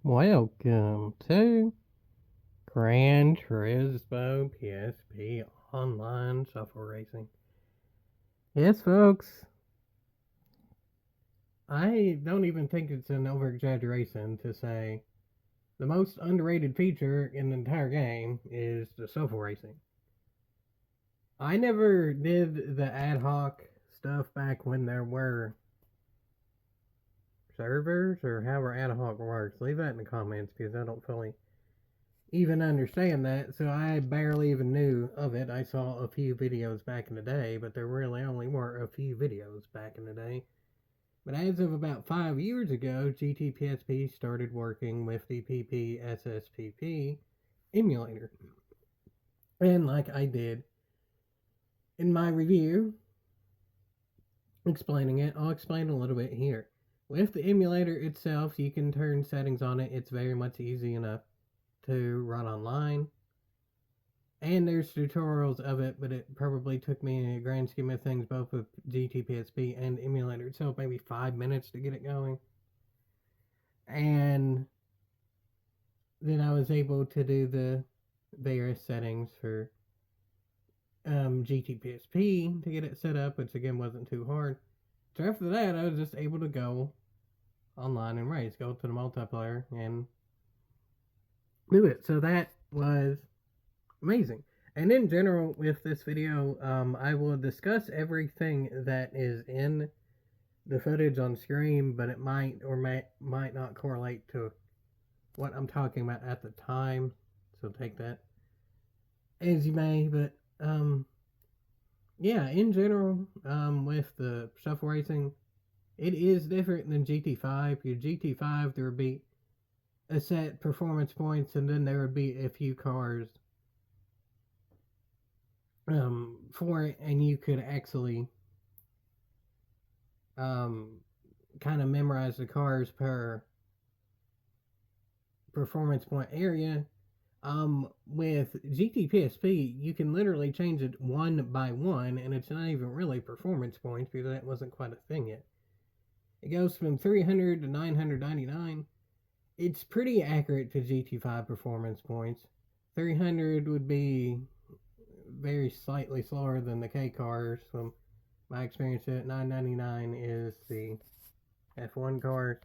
Welcome to Gran Turismo PSP Online Software Racing. Yes, folks, I don't even think it's an over exaggeration to say the most underrated feature in the entire game is the software racing. I never did the ad hoc stuff back when there were servers or however ad hoc works. Leave that in the comments because I don't fully even understand that, so I barely even knew of it. I saw a few videos back in the day, but there really only were a few videos back in the day. But as of about 5 years ago, GTPSP started working with the PPSSPP emulator. And like I did in my review explaining it, I'll explain a little bit here. With the emulator itself, you can turn settings on it. It's very much easy enough to run online. And there's tutorials of it, but it probably took me, in a grand scheme of things, both with GTPSP and emulator itself, maybe 5 minutes to get it going. And then I was able to do the various settings for GTPSP to get it set up, which again wasn't too hard. So after that, I was just able to go online and race, go to the multiplayer and do it. So that was amazing. And in general, with this video, I will discuss everything that is in the footage on screen, but it might or might not correlate to what I'm talking about at the time. So take that as you may. But yeah, in general, with the shuffle racing, it is different than GT5. Your GT5, there would be a set performance points, and then there would be a few cars for it, and you could actually kind of memorize the cars per performance point area. With GTPSP, you can literally change it one by one, and it's not even really performance points because that wasn't quite a thing yet. It goes from 300 to 999. It's pretty accurate to GT5 performance points. 300 would be very slightly slower than the K cars from my experience. At 999 is the F1 cars.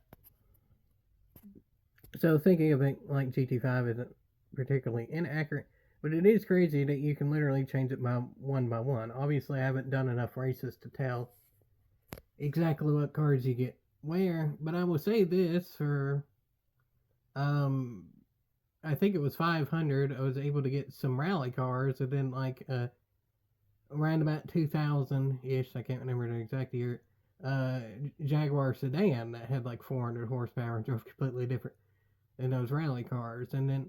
So thinking of it like GT5 isn't particularly inaccurate, but it is crazy that you can literally change it by one. Obviously, I haven't done enough races to tell exactly what cars you get where, but I will say this for I think it was 500. I was able to get some rally cars, and then like around about 2000 ish. I can't remember the exact year. Jaguar sedan that had like 400 horsepower and drove completely different than those rally cars, and then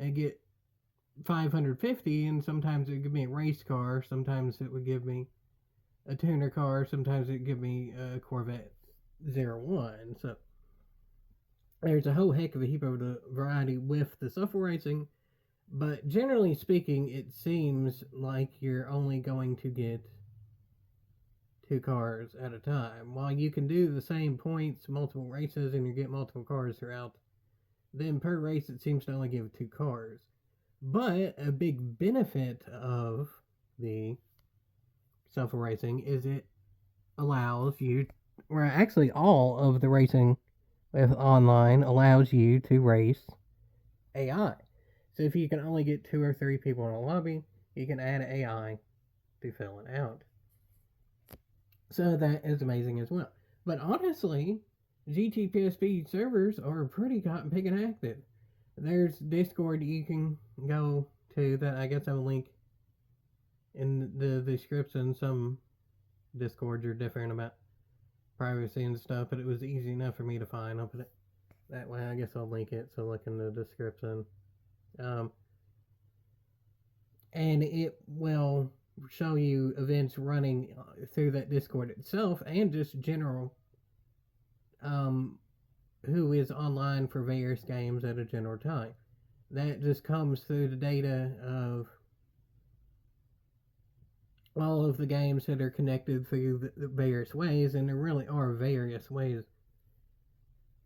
I get 550, and sometimes it would give me a race car, sometimes it would give me a tuner car, sometimes it would give me a Corvette 01. So there's a whole heck of a heap of the variety with the software racing, but generally speaking, it seems like you're only going to get two cars at a time. While you can do the same points, multiple races, and you get multiple cars throughout, then per race it seems to only give two cars. But a big benefit of the software racing is it allows you, or actually all of the racing with online allows you to race AI. So if you can only get 2 or 3 people in a lobby, you can add AI to fill it out. So that is amazing as well. But honestly, GTPSP servers are pretty big and active. There's Discord you can go to that I guess I will link in the description. Some Discords are different about privacy and stuff, but it was easy enough for me to find. I'll put it that way. I guess I'll link it, so look in the description. And it will show you events running through that Discord itself, and just general who is online for various games at a general time. That just comes through the data of all of the games that are connected through the various ways, and there really are various ways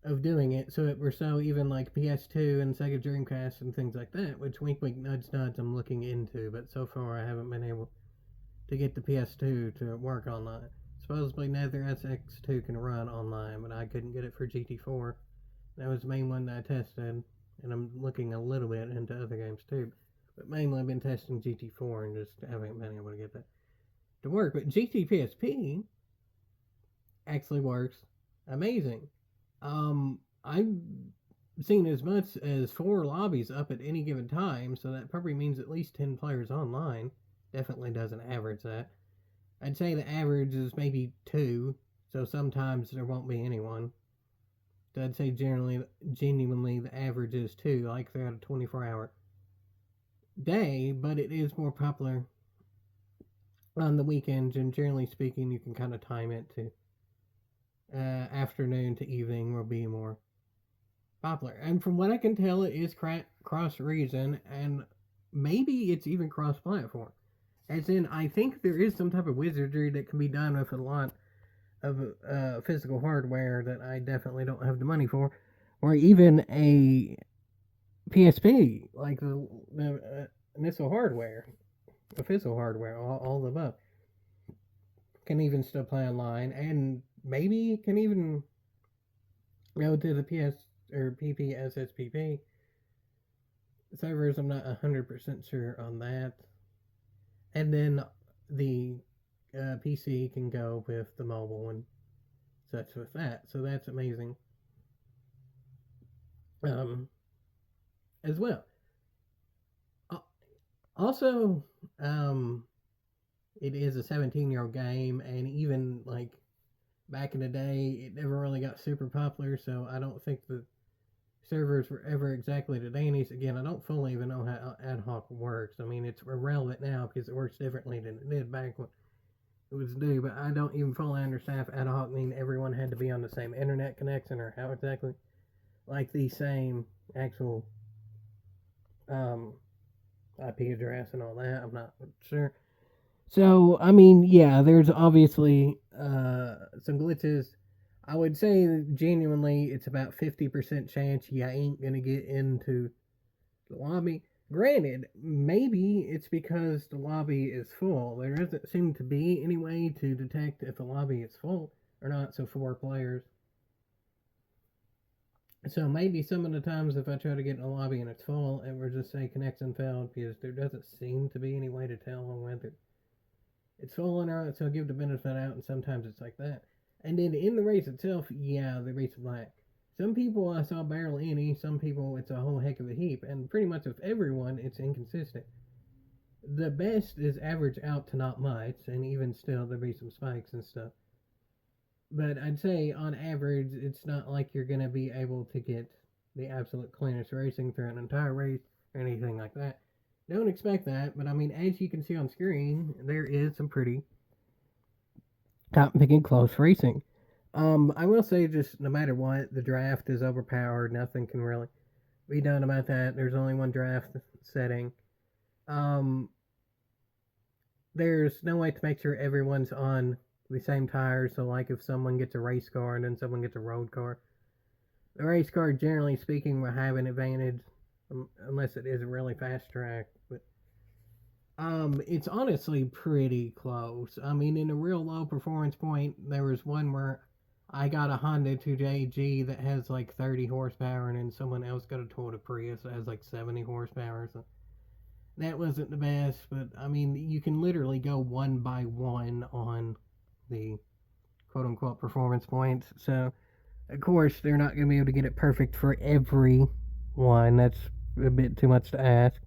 of doing it. So it were so even like PS2 and Sega Dreamcast and things like that, which wink wink nudge nudge I'm looking into, but so far I haven't been able to get the PS2 to work online. Supposedly Nether SX2 can run online, but I couldn't get it for GT4. That was the main one that I tested, and I'm looking a little bit into other games too. But mainly I've been testing GT4 and just haven't been able to get that to work. But GT PSP actually works amazing. I've seen as much as 4 lobbies up at any given time, so that probably means at least 10 players online. Definitely doesn't average that. I'd say the average is maybe 2, so sometimes there won't be anyone. So I'd say genuinely, the average is 2, like throughout a 24-hour day, but it is more popular on the weekends, and generally speaking, you can kind of time it to afternoon to evening will be more popular. And from what I can tell, it is cross region, and maybe it's even cross platform. As in, I think there is some type of wizardry that can be done with a lot of physical hardware that I definitely don't have the money for, or even a PSP, like the initial hardware, official hardware, all the above, can even still play online, and maybe can even go to the PS or PPSSPP servers. I'm not 100% sure on that. And then the PC can go with the mobile and such with that. So that's amazing um, as well. Also, um, it is a 17-year-old game, and even like back in the day, it never really got super popular. So I don't think the servers were ever exactly to Danny's. Again, I don't fully even know how ad hoc works. I mean, it's irrelevant now because it works differently than it did back when it was new. But I don't even fully understand if ad hoc mean everyone had to be on the same internet connection or how exactly like the same actual um, IP address and all that. I'm not sure. So I mean, yeah, there's obviously some glitches. I would say genuinely, it's about 50% chance you ain't gonna get into the lobby. Granted, maybe it's because the lobby is full. There doesn't seem to be any way to detect if the lobby is full or not. So 4 players. So maybe some of the times if I try to get in a lobby and it's full, it will just say connection failed because there doesn't seem to be any way to tell whether it's full or not. So I'll give the benefit out, and sometimes it's like that. And then in the race itself, yeah, the race is black. Some people I saw barely any. Some people it's a whole heck of a heap, and pretty much with everyone it's inconsistent. The best is average out to not much, and even still there'll be some spikes and stuff. But I'd say on average, it's not like you're gonna be able to get the absolute cleanest racing through an entire race or anything like that. Don't expect that, but I mean, as you can see on screen, there is some pretty top picking close racing. I will say, just no matter what, the draft is overpowered. Nothing can really be done about that. There's only one draft setting. Um, there's no way to make sure everyone's on the same tires. So, like, if someone gets a race car and then someone gets a road car, the race car, generally speaking, will have an advantage, unless it is a really fast track. But it's honestly pretty close. I mean, in a real low performance point, there was one where I got a Honda 2JG that has like 30 horsepower, and then someone else got a Toyota Prius that has like 70 horsepower. So that wasn't the best, but I mean, you can literally go one by one on the quote unquote performance points. So, of course, they're not going to be able to get it perfect for every one. That's a bit too much to ask.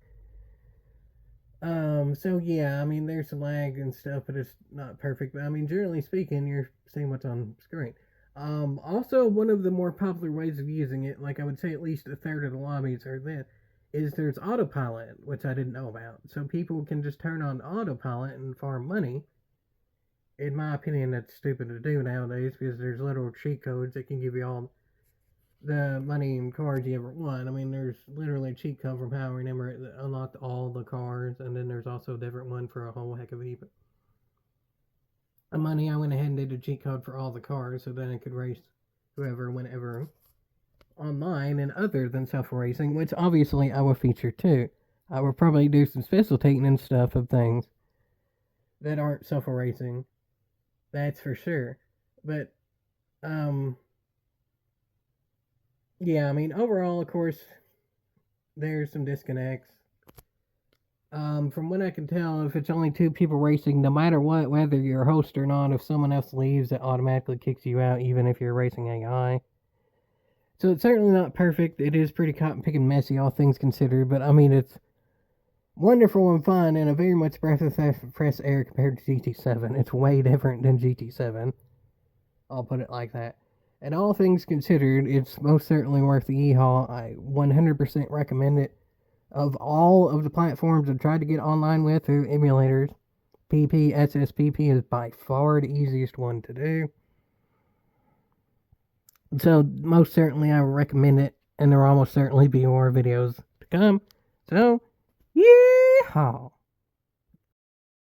So yeah, I mean, there's some lag and stuff, but it's not perfect. But I mean, generally speaking, you're seeing what's on screen. Also, one of the more popular ways of using it, like I would say at least a third of the lobbies are this, is there's autopilot, which I didn't know about. So people can just turn on autopilot and farm money. In my opinion, that's stupid to do nowadays because there's little cheat codes that can give you all the money and cars you ever want. I mean, there's literally a cheat code from Power and Emirate that unlocked all the cars, and then there's also a different one for a whole heck of a heap of money. I went ahead and did a cheat code for all the cars, so then I could race whoever, whenever online and other than self-erasing, which obviously I will feature too. I will probably do some specialtating and stuff of things that aren't self-erasing. That's for sure. But um yeah, I mean overall of course there's some disconnects. From what I can tell, if it's only two people racing, no matter what, whether you're a host or not, if someone else leaves, it automatically kicks you out, even if you're racing AI. So it's certainly not perfect. It is pretty cotton picking messy, all things considered. But I mean, it's wonderful and fun, and a very much breath of fresh air compared to GT7. It's way different than GT7. I'll put it like that. And all things considered, it's most certainly worth the e-haul. I 100% recommend it. Of all of the platforms I've tried to get online with through emulators, SSPP is by far the easiest one to do. So most certainly I recommend it, and there will almost certainly be more videos to come. So, yeehaw!